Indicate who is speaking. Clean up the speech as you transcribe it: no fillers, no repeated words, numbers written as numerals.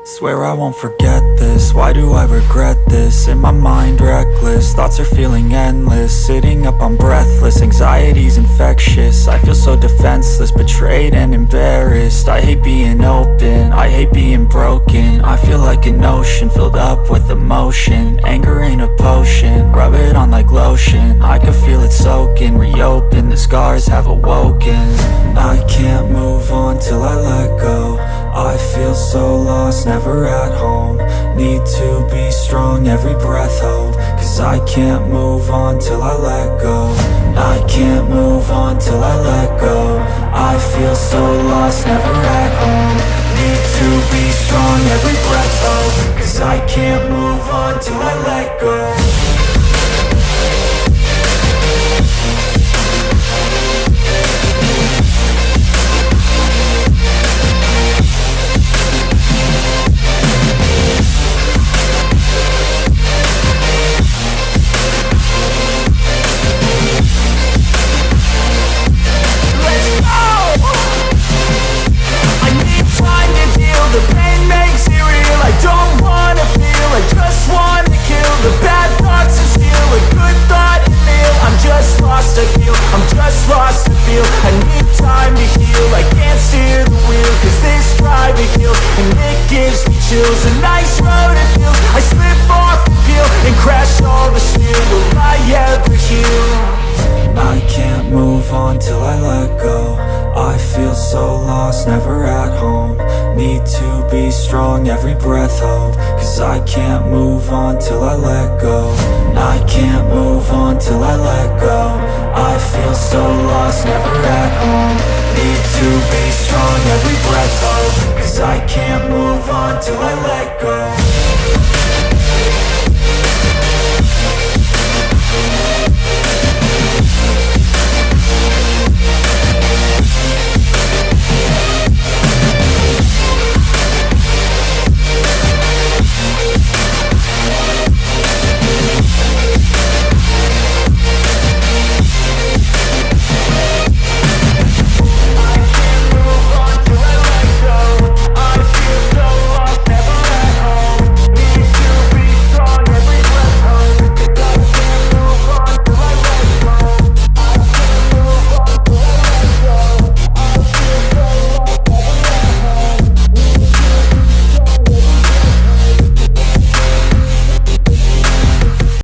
Speaker 1: Swear I won't forget this, why do I regret this? In my mind reckless, thoughts are feeling endless. Sitting up I'm breathless, anxiety's infectious. I feel so defenseless, betrayed and embarrassed. I hate being open, I hate being broken. I feel like an ocean filled up with emotion. Anger ain't a potion, rub it on like lotion. I can feel it soaking, reopen, the scars have awoken. I can't move on till I let go. I feel so lost, never at home. Need to be strong, every breath hold. Cause I can't move on till I let go. I can't move on till I let go. I feel so lost, never at home. Need to be strong, every breath hold. Cause I can't move on till I let go.
Speaker 2: The pain makes it real, I don't wanna feel, I just wanna kill the bad thoughts and steal a good thought and live. I'm just lost, I feel, I'm just lost to feel. I need time to heal, I can't steer the wheel. Cause this drive it kills, and it gives me chills. A nice road it feels, I slip off the peel and crash all the steel. Will I ever heal?
Speaker 1: I can't move on till I let go. I feel so lost, never at home. Need to be strong, every breath hold. Cause I can't move on till I let go. I can't move on till I let go. I feel so lost, never at home. Need to be strong, every breath hold. Cause I can't move on till I let go.